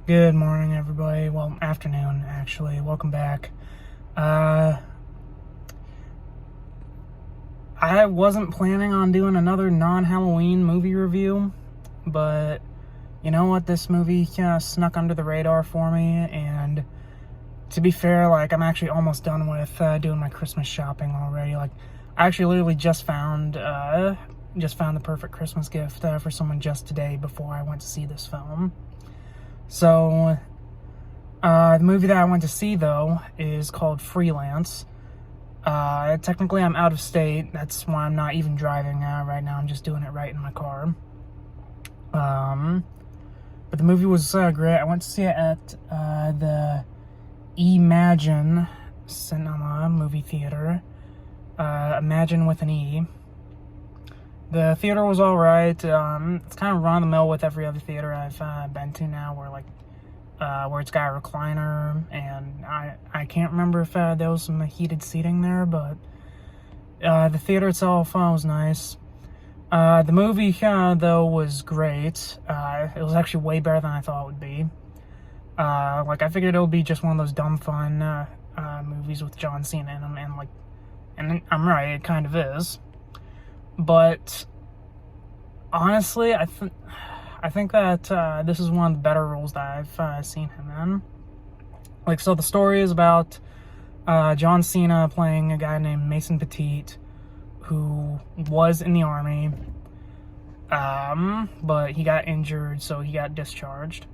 Good morning, everybody. Well, afternoon, actually. Welcome back. I wasn't planning on doing another non-Halloween movie review, but you know what? This movie kind of snuck under the radar for me, and to be fair, I'm actually almost done with doing my Christmas shopping already. I actually literally just found the perfect Christmas gift for someone just today before I went to see this film. So, the movie that I went to see, though, is called FREELANCE. Technically, I'm out of state. That's why I'm not even driving right now. I'm just doing it right in my car. But the movie was great. I went to see it at the Imagine Cinema movie theater. Imagine with an E. The theater was alright. It's kind of run-of-the-mill with every other theater I've been to now, where it's got a recliner, and I can't remember if there was some heated seating there, but the theater itself was nice. The movie, though, was great. It was actually way better than I thought it would be. I figured it would be just one of those dumb fun movies with John Cena in them, and I'm right, it kind of is. But honestly, I think that this is one of the better roles that I've seen him in. So the story is about John Cena playing a guy named Mason Petite, who was in the army, but he got injured, so he got discharged.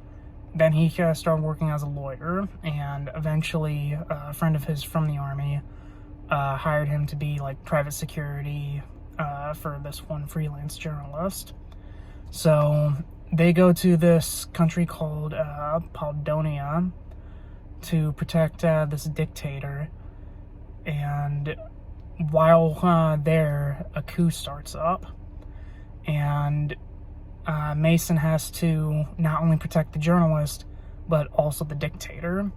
Then he started working as a lawyer, and eventually a friend of his from the army hired him to be private security for this one freelance journalist. So they go to this country called Paldonia to protect this dictator, and while there, a coup starts up, and Mason has to not only protect the journalist but also the dictator.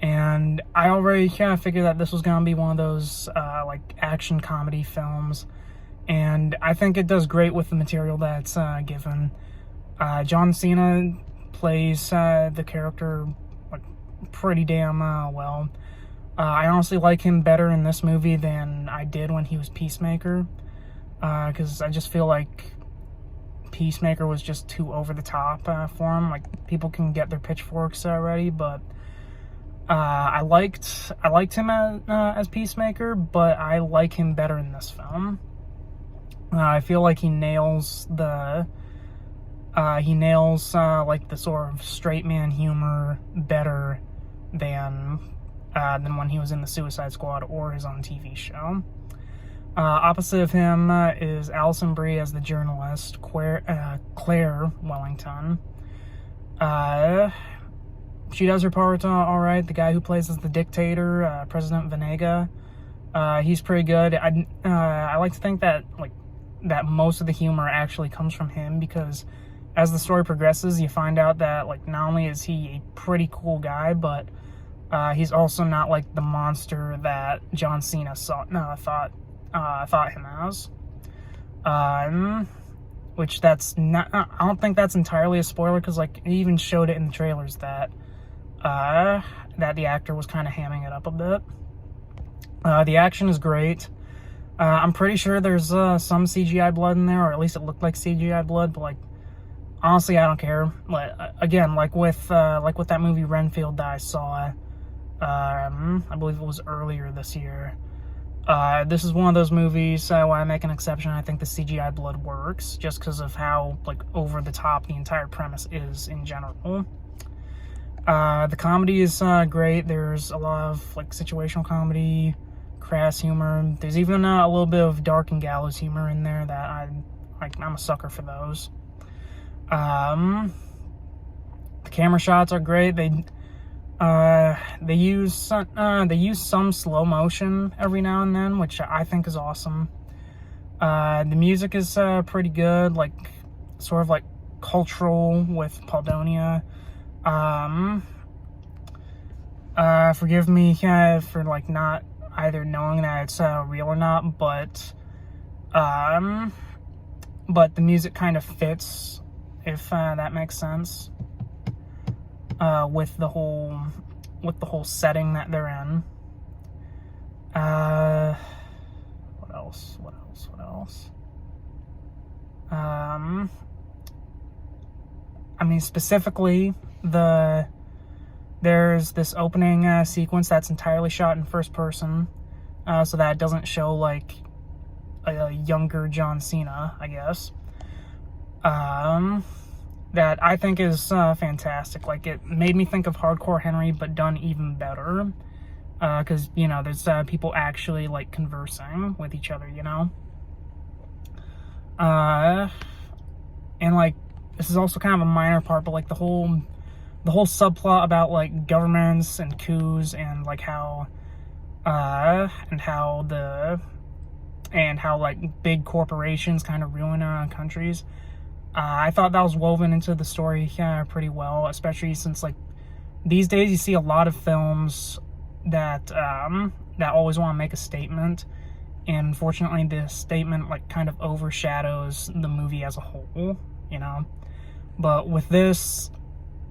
And I already kind of figured that this was going to be one of those action comedy films, and I think it does great with the material that's given. John Cena plays the character pretty damn well. I honestly like him better in this movie than I did when he was Peacemaker, because I just feel like Peacemaker was just too over the top for him. People can get their pitchforks ready, but I liked him as Peacemaker, but I like him better in this film. I feel like he nails the sort of straight man humor better than when he was in the Suicide Squad or his own TV show. Opposite of him is Alison Brie as the journalist, Claire Wellington. She does her part all right. The guy who plays as the dictator, President Venega, he's pretty good. I like to think that that most of the humor actually comes from him, because as the story progresses, you find out that not only is he a pretty cool guy, but he's also not the monster that John Cena thought him as. Which that's not. I don't think that's entirely a spoiler, because he even showed it in the trailers that the actor was kind of hamming it up a bit. The action is great. I'm pretty sure there's some CGI blood in there, or at least it looked like CGI blood, but honestly, I don't care. Again, with that movie Renfield that I saw, I believe it was earlier this year. This is one of those movies where I make an exception. I think the CGI blood works just because of how over the top the entire premise is in general. The comedy is great. There's a lot of situational comedy, crass humor. There's even a little bit of dark and gallows humor in there that I'm a sucker for those. The camera shots are great. They use some slow motion every now and then, which I think is awesome. The music is pretty good, sort of cultural with Paldonia. Forgive me for not either knowing that it's real or not, but the music kind of fits, if that makes sense. with the whole setting that they're in. What else? I mean, specifically, there's this opening sequence that's entirely shot in first person, so that it doesn't show like a younger John Cena, I guess. That I think is fantastic. Like, it made me think of Hardcore Henry, but done even better. Because, you know, there's people actually, like, conversing with each other, you know? And, like, this is also kind of a minor part, but, like, the whole subplot about, like, governments and coups and, like, how like, big corporations kind of ruin countries. I thought that was woven into the story pretty well, especially since, like, these days you see a lot of films that always want to make a statement, and unfortunately the statement, like, kind of overshadows the movie as a whole, you know? But with this,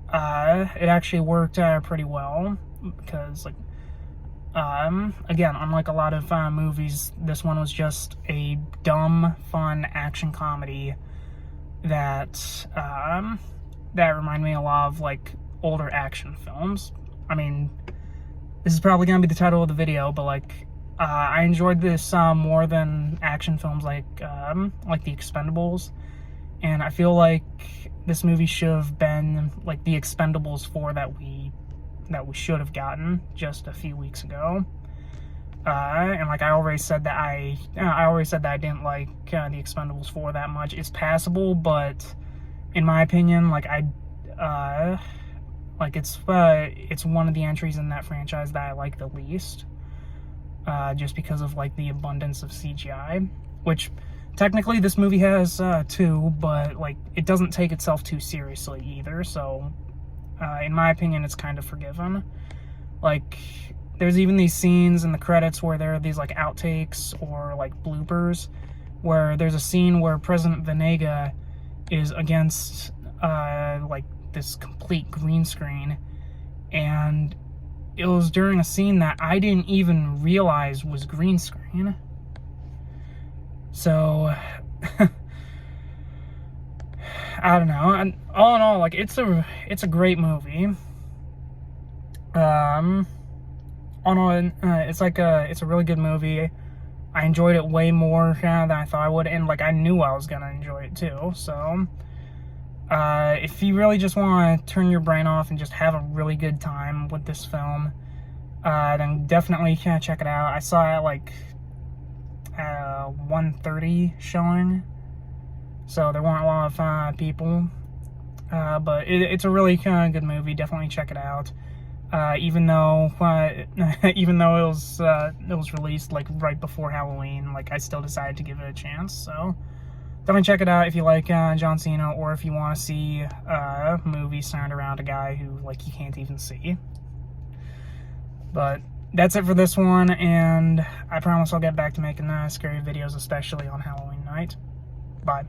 it actually worked pretty well, because, like, again, unlike a lot of movies, this one was just a dumb, fun action comedy that reminded me a lot of, like, older action films. I mean, this is probably gonna be the title of the video, but, like, I enjoyed this more than action films like The Expendables, and I feel like this movie should have been like The Expendables 4 that we should have gotten just a few weeks ago. And, like, I already said that I didn't like The Expendables 4 that much. It's passable, but in my opinion, like, it's one of the entries in that franchise that I like the least, just because of, like, the abundance of CGI, which technically this movie has too, but, like, it doesn't take itself too seriously either, so in my opinion it's kind of forgiven. Like, there's even these scenes in the credits where there are these, like, outtakes or, like, bloopers, where there's a scene where President Venega is against like, this complete green screen, and it was during a scene that I didn't even realize was green screen. So I don't know. And all in all, like, it's a great movie. All in all, it's a really good movie. I enjoyed it way more than I thought I would, and, like, I knew I was gonna enjoy it too. So if you really just want to turn your brain off and just have a really good time with this film, then definitely check it out. I saw it at, like, 1:30 showing, so there weren't a lot of people, but it's a really good movie. Definitely check it out. Even though it was released, like, right before Halloween, like, I still decided to give it a chance. So definitely check it out if you like John Cena, or if you want to see a movie centered around a guy who, like, you can't even see. But that's it for this one, and I promise I'll get back to making scary videos, especially on Halloween night. Bye.